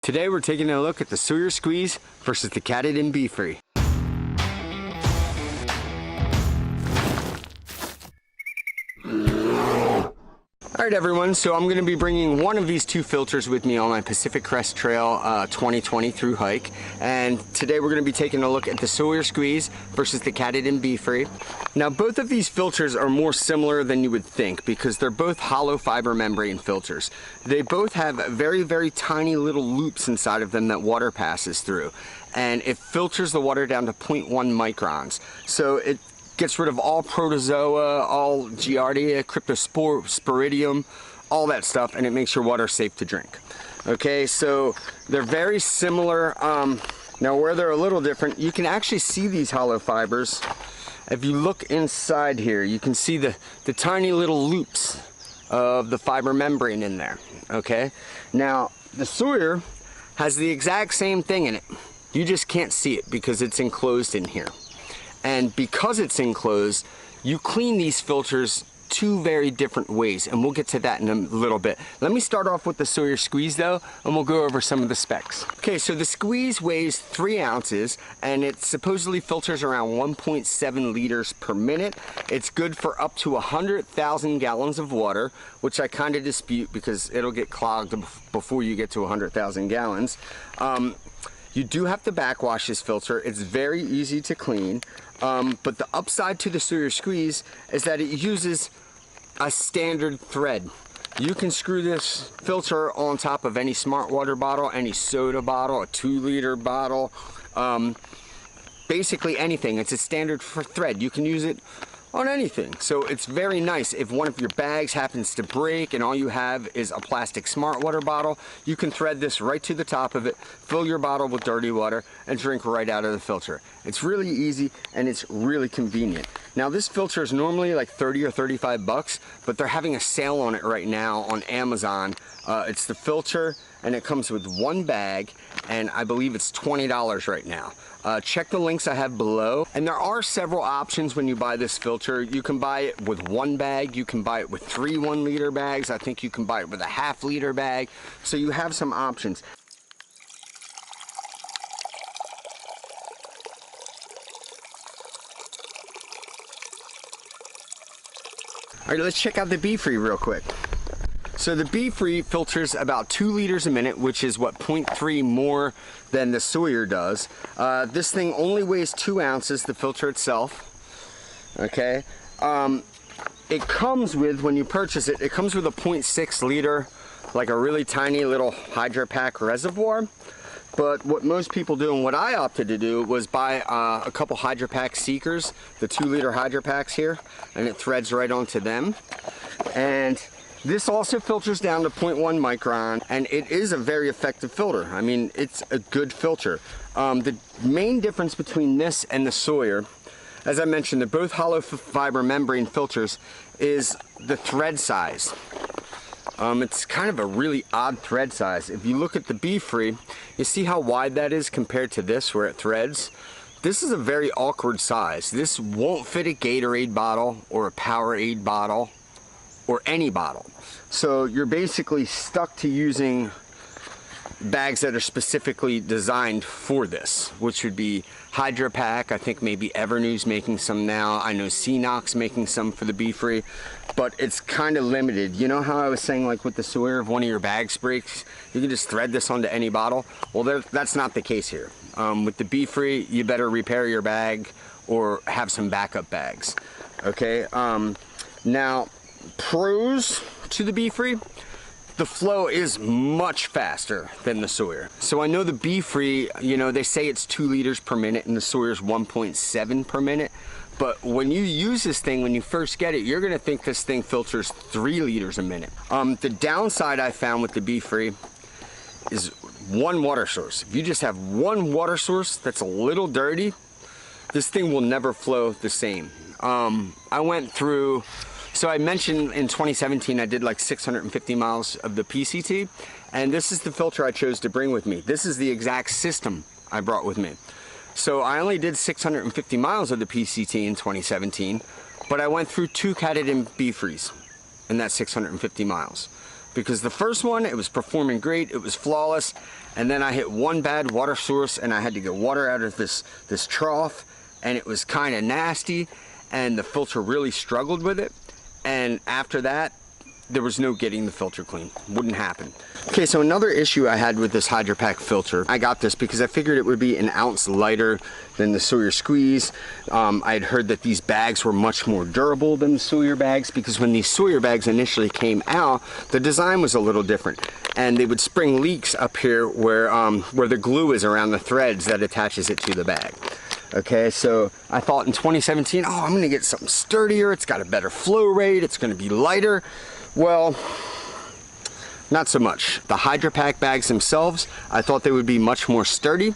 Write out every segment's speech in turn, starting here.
Today we're taking a look at the Sawyer Squeeze versus the Katadyn Befree. Alright everyone, so I'm going to be bringing one of these two filters with me on my Pacific Crest Trail 2020 through hike, and today we're going to be taking a look at the Sawyer Squeeze versus the Katadyn Befree. Now both of these filters are more similar than you would think because they're both hollow fiber membrane filters. They both have very tiny little loops inside of them that water passes through, and it filters the water down to 0.1 microns. So it gets rid of all protozoa, all giardia, cryptosporidium, all that stuff, and it makes your water safe to drink. Okay, so they're very similar. Now where they're a little different, you can actually see these hollow fibers. If you look inside here, you can see the tiny little loops of the fiber membrane in there. Okay, now the Sawyer has the exact same thing in it. You just can't see it because it's enclosed in here. And because it's enclosed, you clean these filters two very different ways, and we'll get to that in a little bit. Let me start off with the Sawyer Squeeze though, and we'll go over some of the specs. Okay, so the Squeeze weighs 3 ounces, and it supposedly filters around 1.7 liters per minute. It's good for up to 100,000 gallons of water, which I kind of dispute because it'll get clogged before you get to 100,000 gallons. You do have to backwash this filter. It's very easy to clean, but the upside to the Sawyer Squeeze is that it uses a standard thread. You can screw this filter on top of any smart water bottle, any soda bottle, a 2-liter bottle, basically anything. It's a standard thread. You can use it on anything. So it's very nice if one of your bags happens to break and all you have is a plastic smart water bottle, you can thread this right to the top of it, fill your bottle with dirty water, and drink right out of the filter. It's really easy and it's really convenient. Now this filter is normally like 30 or 35 bucks, but they're having a sale on it right now on Amazon. It's the filter and it comes with 1 bag, and I believe it's $20 right now. Check the links I have below, and there are several options when you buy this filter. You can buy it with 1 bag, you can buy it with 3 1-liter bags, I think you can buy it with a half-liter bag, so you have some options. All right, let's check out the Befree real quick. So the Befree filters about 2 liters a minute, which is what, 0.3 more than the Sawyer does. This thing only weighs 2 ounces, the filter itself. Okay, it comes with, when you purchase it, it comes with a 0.6 liter, like a really tiny little Hydrapak reservoir. But what most people do, and what I opted to do, was buy a couple Hydrapak Seekers, the 2-liter Hydrapaks here, and it threads right onto them. And this also filters down to 0.1 micron, and it is a very effective filter. I mean, it's a good filter. The main difference between this and the Sawyer, as I mentioned, they're both hollow fiber membrane filters, is the thread size. It's kind of a really odd thread size. If you look at the Befree, you see how wide that is compared to this where it threads. This is a very awkward size. This won't fit a Gatorade bottle or a Powerade bottle or any bottle. So you're basically stuck to using bags that are specifically designed for this, which would be Hydrapak. I think maybe Evernews making some now. I know Cnox making some for the Befree, but it's kind of limited. You know how I was saying, like with the Sawyer, if one of your bags breaks, you can just thread this onto any bottle? Well, that's not the case here. With the Befree, you better repair your bag or have some backup bags. Okay, now pros to the Befree: the flow is much faster than the Sawyer. So I know the Befree, you know, they say it's 2 liters per minute and the Sawyer's 1.7 per minute. But when you use this thing, when you first get it, you're gonna think this thing filters 3 liters a minute. The downside I found with the Befree is 1 water source. If you just have 1 water source that's a little dirty, this thing will never flow the same. I went through, so I mentioned in 2017 I did like 650 miles of the PCT, and this is the filter I chose to bring with me. This is the exact system I brought with me. So I only did 650 miles of the PCT in 2017, but I went through 2 Katadyn Befrees in that 650 miles. because the first one, it was performing great, it was flawless, and then I hit one bad water source and I had to get water out of this trough, and it was kind of nasty, and the filter really struggled with it. And after that, there was no getting the filter clean. Wouldn't happen. Okay, so another issue I had with this Hydrapak filter, I got this because I figured it would be an ounce lighter than the Sawyer Squeeze. I had heard that these bags were much more durable than the Sawyer bags, because when these Sawyer bags initially came out, the design was a little different. And they would spring leaks up here where the glue is around the threads that attaches it to the bag. Okay, so I thought in 2017, oh, I'm gonna get something sturdier, it's got a better flow rate, it's gonna be lighter. Well, not so much. The Hydrapak bags themselves, I thought they would be much more sturdy.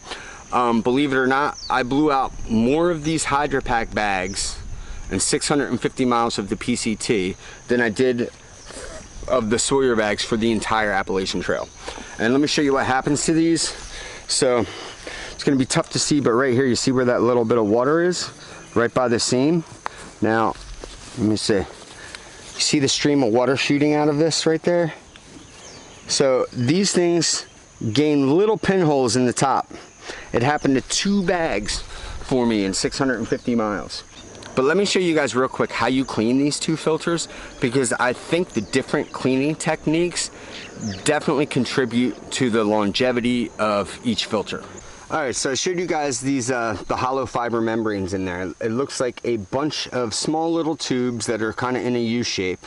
Believe it or not, I blew out more of these Hydrapak bags in 650 miles of the PCT than I did of the Sawyer bags for the entire Appalachian Trail. And let me show you what happens to these. So it's gonna be tough to see, but right here, you see where that little bit of water is? Right by the seam. Now, let me see. You see the stream of water shooting out of this right there? So these things gain little pinholes in the top. It happened to 2 bags for me in 650 miles. But let me show you guys real quick how you clean these 2 filters, because I think the different cleaning techniques definitely contribute to the longevity of each filter. Alright, so I showed you guys these the hollow fiber membranes in there. It looks like a bunch of small little tubes that are kind of in a U shape.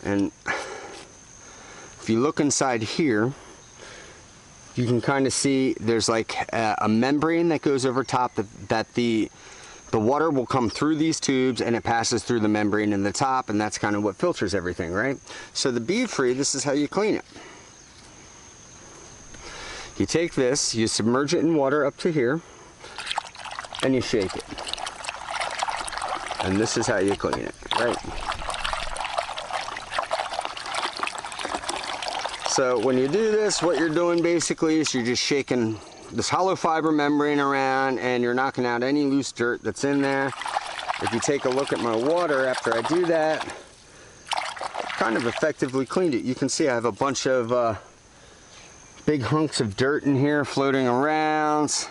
And if you look inside here, you can kind of see there's like a membrane that goes over top that the water will come through these tubes, and it passes through the membrane in the top, and that's kind of what filters everything, right? So the Befree, this is how you clean it. You take this, you submerge it in water up to here, and you shake it. And this is how you clean it, right? So when you do this, what you're doing basically is you're just shaking this hollow fiber membrane around, and you're knocking out any loose dirt that's in there. If you take a look at my water after I do that, kind of effectively cleaned it. You can see I have a bunch of big hunks of dirt in here floating around,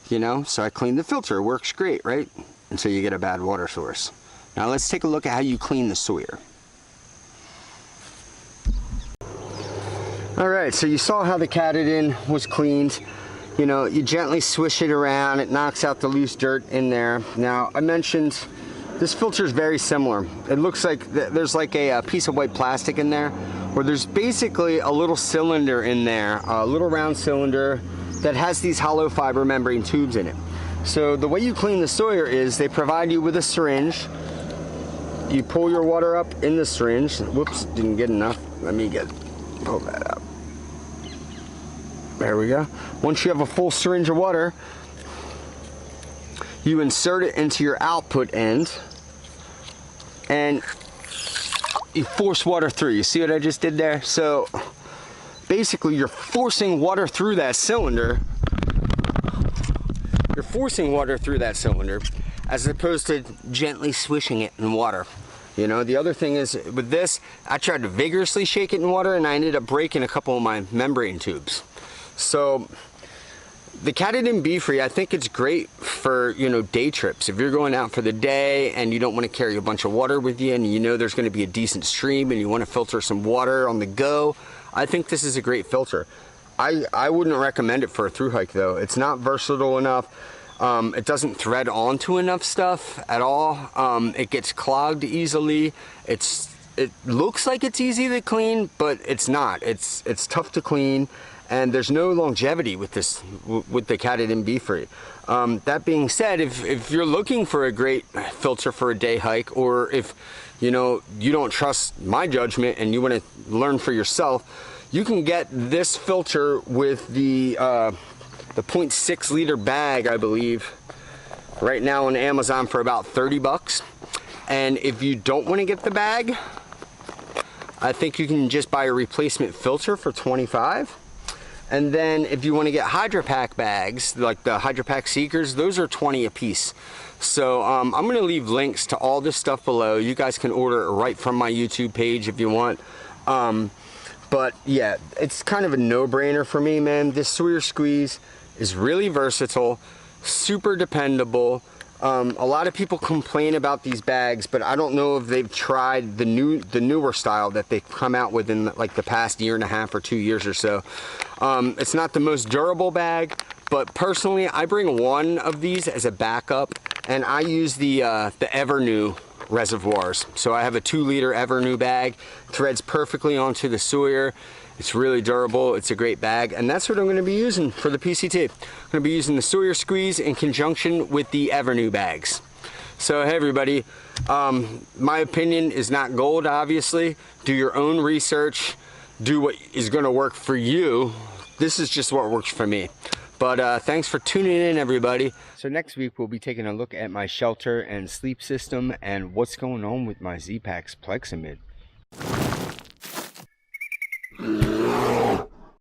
you know, so I cleaned the filter. It works great, right? Until you get a bad water source. Now let's take a look at how you clean the Sawyer. Alright, so you saw how the Katadyn was cleaned. You know, you gently swish it around, it knocks out the loose dirt in there. Now, I mentioned this filter is very similar. It looks like there's like a piece of white plastic in there, where there's basically a little cylinder in there, a little round cylinder that has these hollow fiber membrane tubes in it. So the way you clean the Sawyer is they provide you with a syringe. You pull your water up in the syringe. Whoops, didn't get enough. Let me pull that up. There we go. Once you have a full syringe of water, you insert it into your output end, and you force water through. You see what I just did there? So basically you're forcing water through that cylinder. You're forcing water through that cylinder as opposed to gently swishing it in water. You know, the other thing is with this, I tried to vigorously shake it in water, and I ended up breaking a couple of my membrane tubes. So the Katadyn Befree, I think it's great for, you know, day trips. If you're going out for the day and you don't want to carry a bunch of water with you, and you know there's going to be a decent stream and you want to filter some water on the go, I think this is a great filter. I wouldn't recommend it for a through hike though. It's not versatile enough. It doesn't thread onto enough stuff at all. It gets clogged easily. It looks like it's easy to clean, but it's not. It's tough to clean, and there's no longevity with this, with the Katadyn Befree. That being said, if you're looking for a great filter for a day hike, or if you know you don't trust my judgment and you want to learn for yourself, you can get this filter with the 0.6 liter bag, I believe, right now on Amazon for about 30 bucks. And if you don't want to get the bag, I think you can just buy a replacement filter for 25. And then if you want to get Hydrapak bags, like the Hydrapak Seekers, those are 20 a piece. So I'm going to leave links to all this stuff below. You guys can order it right from my YouTube page if you want. But yeah, it's kind of a no-brainer for me, man. This Sawyer Squeeze is really versatile, super dependable. A lot of people complain about these bags, but I don't know if they've tried the newer style that they've come out with in like the past year and a half or 2 years or so. It's not the most durable bag, but personally I bring one of these as a backup, and I use the Evernew reservoirs. So I have a 2-liter Evernew bag, threads perfectly onto the Sawyer. It's really durable, it's a great bag, and that's what I'm going to be using for the PCT. I'm going to be using the Sawyer Squeeze in conjunction with the Evernew bags. So hey everybody, my opinion is not gold, obviously. Do your own research, do what is going to work for you. This is just what works for me. But thanks for tuning in, everybody. So next week we'll be taking a look at my shelter and sleep system and what's going on with my Z-Packs Plexamid.